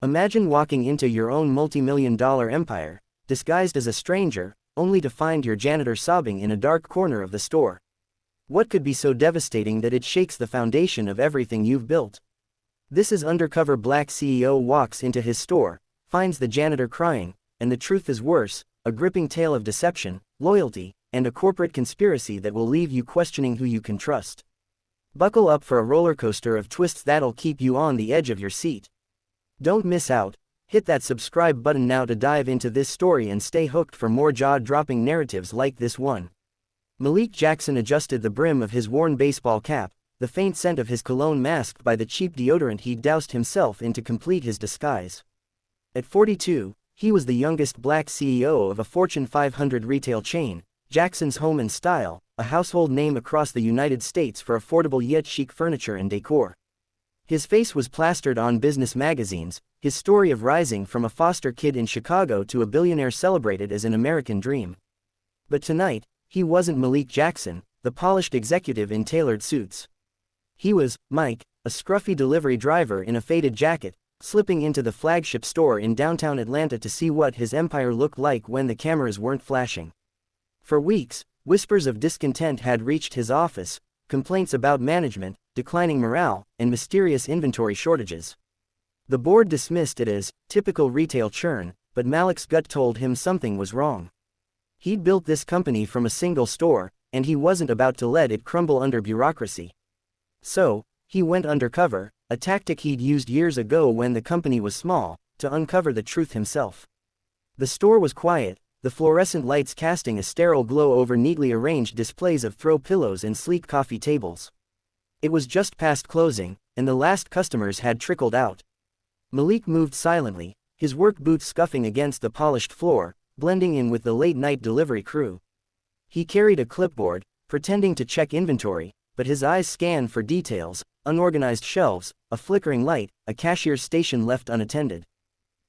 Imagine walking into your own multi-million-dollar empire, disguised as a stranger, only to find your janitor sobbing in a dark corner of the store. What could be so devastating that it shakes the foundation of everything you've built? This is Undercover Black CEO walks into his store, finds the janitor crying, and the truth is worse, a gripping tale of deception, loyalty, and a corporate conspiracy that will leave you questioning who you can trust. Buckle up for a roller coaster of twists that'll keep you on the edge of your seat. Don't miss out. Hit that subscribe button now to dive into this story and stay hooked for more jaw-dropping narratives like this one. Malik Jackson adjusted the brim of his worn baseball cap, the faint scent of his cologne masked by the cheap deodorant he'd doused himself in to complete his disguise. At 42, he was the youngest black CEO of a Fortune 500 retail chain, Jackson's Home & Style, a household name across the United States for affordable yet chic furniture and decor. His face was plastered on business magazines, his story of rising from a foster kid in Chicago to a billionaire celebrated as an American dream. But tonight, he wasn't Malik Jackson, the polished executive in tailored suits. He was Mike, a scruffy delivery driver in a faded jacket, slipping into the flagship store in downtown Atlanta to see what his empire looked like when the cameras weren't flashing. For weeks, whispers of discontent had reached his office, complaints about management, declining morale, and mysterious inventory shortages. The board dismissed it as typical retail churn, but Malik's gut told him something was wrong. He'd built this company from a single store, and he wasn't about to let it crumble under bureaucracy. So, he went undercover, a tactic he'd used years ago when the company was small, to uncover the truth himself. The store was quiet, the fluorescent lights casting a sterile glow over neatly arranged displays of throw pillows and sleek coffee tables. It was just past closing, and the last customers had trickled out. Malik moved silently, his work boots scuffing against the polished floor, blending in with the late-night delivery crew. He carried a clipboard, pretending to check inventory, but his eyes scanned for details: unorganized shelves, a flickering light, a cashier's station left unattended.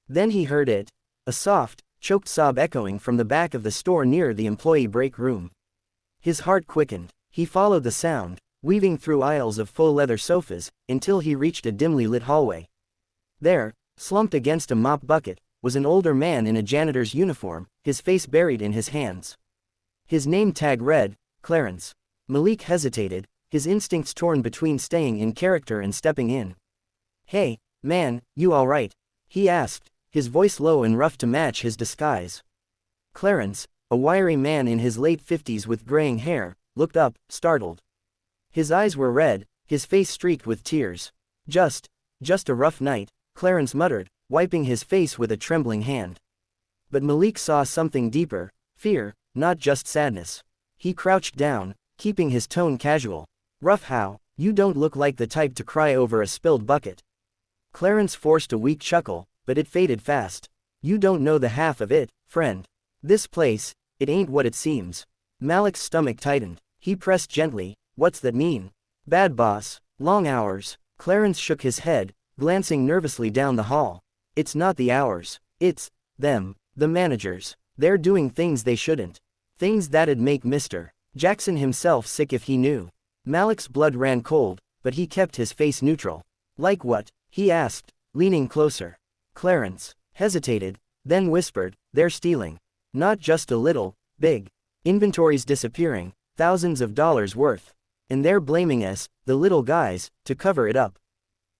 Then he heard it, a soft, choked sob echoing from the back of the store near the employee break room. His heart quickened. He followed the sound, weaving through aisles of faux leather sofas, until he reached a dimly lit hallway. There, slumped against a mop bucket, was an older man in a janitor's uniform, his face buried in his hands. His name tag read, Clarence. Malik hesitated, his instincts torn between staying in character and stepping in. "Hey, man, you all right?" he asked, his voice low and rough to match his disguise. Clarence, a wiry man in his late 50s with graying hair, looked up, startled. His eyes were red, his face streaked with tears. Just a rough night," Clarence muttered, wiping his face with a trembling hand. But Malik saw something deeper, fear, not just sadness. He crouched down, keeping his tone casual. "Rough how? You don't look like the type to cry over a spilled bucket." Clarence forced a weak chuckle, but it faded fast. "You don't know the half of it, friend. This place, it ain't what it seems." Malik's stomach tightened. He pressed gently, "What's that mean?" "Bad boss, long hours." Clarence shook his head, glancing nervously down the hall. "It's not the hours. It's them, the managers. They're doing things they shouldn't. Things that'd make Mr. Jackson himself sick if he knew." Malik's blood ran cold, but he kept his face neutral. "Like what?" he asked, leaning closer. Clarence hesitated, then whispered, "They're stealing. Not just a little, big. Inventory's disappearing, thousands of dollars worth. And they're blaming us, the little guys, to cover it up.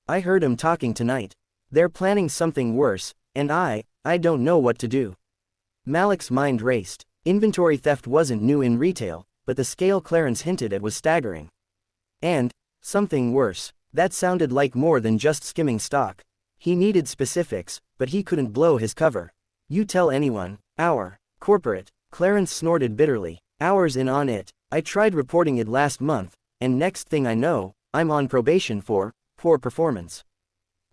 I heard 'em talking tonight. They're planning something worse, and I don't know what to do." Malik's mind raced. Inventory theft wasn't new in retail, but the scale Clarence hinted at was staggering. And something worse. That sounded like more than just skimming stock. He needed specifics, but he couldn't blow his cover. "You tell anyone, our corporate," Clarence snorted bitterly. "Hours in on it. I tried reporting it last month, and next thing I know, I'm on probation for poor performance.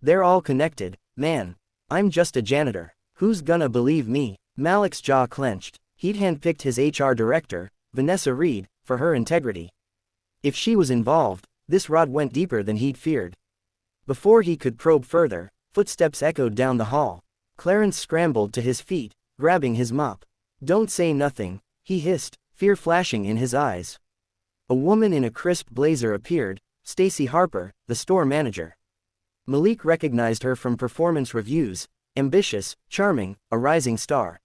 They're all connected, man. I'm just a janitor. Who's gonna believe me?" Malik's jaw clenched. He'd handpicked his HR director, Vanessa Reed, for her integrity. If she was involved, this rot went deeper than he'd feared. Before he could probe further, footsteps echoed down the hall. Clarence scrambled to his feet, grabbing his mop. "Don't say nothing," he hissed, fear flashing in his eyes. A woman in a crisp blazer appeared, Stacy Harper, the store manager. Malik recognized her from performance reviews, ambitious, charming, a rising star.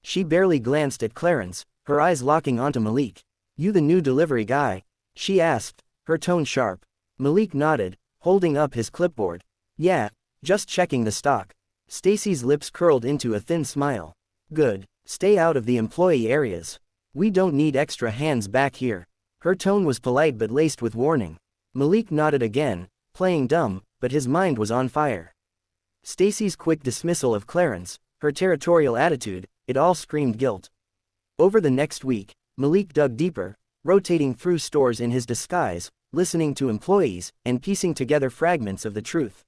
She barely glanced at Clarence, her eyes locking onto Malik. "You the new delivery guy?" she asked, her tone sharp. Malik nodded, holding up his clipboard. "Yeah, just checking the stock." Stacy's lips curled into a thin smile. "Good, stay out of the employee areas. We don't need extra hands back here." Her tone was polite but laced with warning. Malik nodded again, playing dumb, but his mind was on fire. Stacy's quick dismissal of Clarence, her territorial attitude, it all screamed guilt. Over the next week, Malik dug deeper, rotating through stores in his disguise, listening to employees, and piecing together fragments of the truth.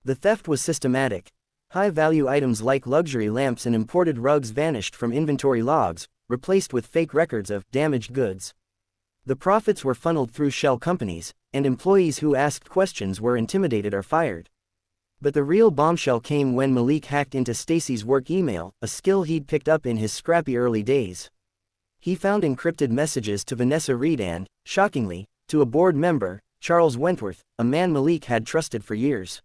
The theft was systematic. High-value items like luxury lamps and imported rugs vanished from inventory logs, replaced with fake records of damaged goods. The profits were funneled through shell companies, and employees who asked questions were intimidated or fired. But the real bombshell came when Malik hacked into Stacy's work email, a skill he'd picked up in his scrappy early days. He found encrypted messages to Vanessa Reed and, shockingly, to a board member, Charles Wentworth, a man Malik had trusted for years.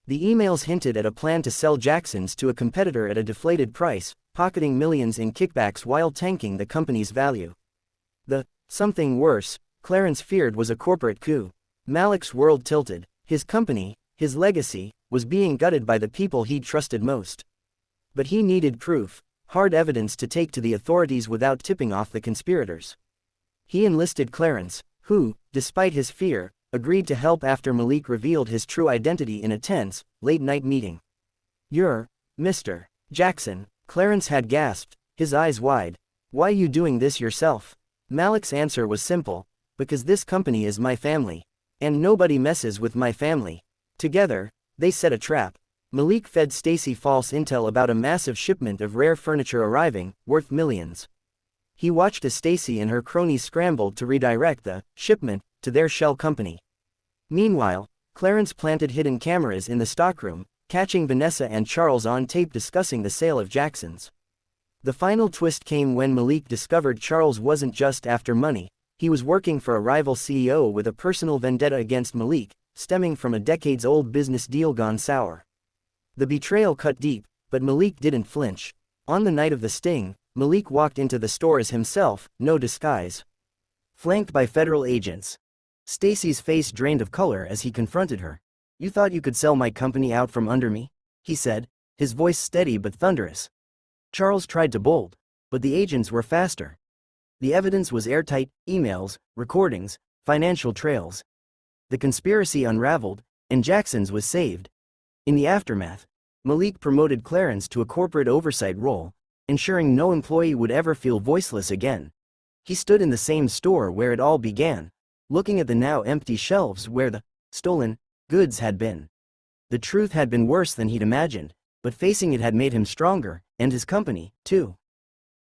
The emails hinted at a plan to sell Jackson's to a competitor at a deflated price, pocketing millions in kickbacks while tanking the company's value. The something worse, Clarence feared, was a corporate coup. Malik's world tilted. His company, his legacy, was being gutted by the people he'd trusted most. But he needed proof, hard evidence to take to the authorities without tipping off the conspirators. He enlisted Clarence, who, despite his fear, agreed to help after Malik revealed his true identity in a tense, late-night meeting. "You're Mr. Jackson," Clarence had gasped, his eyes wide. "Why you doing this yourself?" Malik's answer was simple: "Because this company is my family. And nobody messes with my family." Together, they set a trap. Malik fed Stacy false intel about a massive shipment of rare furniture arriving, worth millions. He watched as Stacy and her cronies scrambled to redirect the shipment to their shell company. Meanwhile, Clarence planted hidden cameras in the stockroom, catching Vanessa and Charles on tape discussing the sale of Jackson's. The final twist came when Malik discovered Charles wasn't just after money, he was working for a rival CEO with a personal vendetta against Malik, stemming from a decades-old business deal gone sour. The betrayal cut deep, but Malik didn't flinch. On the night of the sting, Malik walked into the store as himself, no disguise. Flanked by federal agents. Stacy's face drained of color as he confronted her. "You thought you could sell my company out from under me?" he said, his voice steady but thunderous. Charles tried to bolt, but the agents were faster. The evidence was airtight: emails, recordings, financial trails. The conspiracy unraveled, and Jackson's was saved. In the aftermath, Malik promoted Clarence to a corporate oversight role, ensuring no employee would ever feel voiceless again. He stood in the same store where it all began, looking at the now empty shelves where the stolen goods had been. The truth had been worse than he'd imagined, but facing it had made him stronger, and his company, too.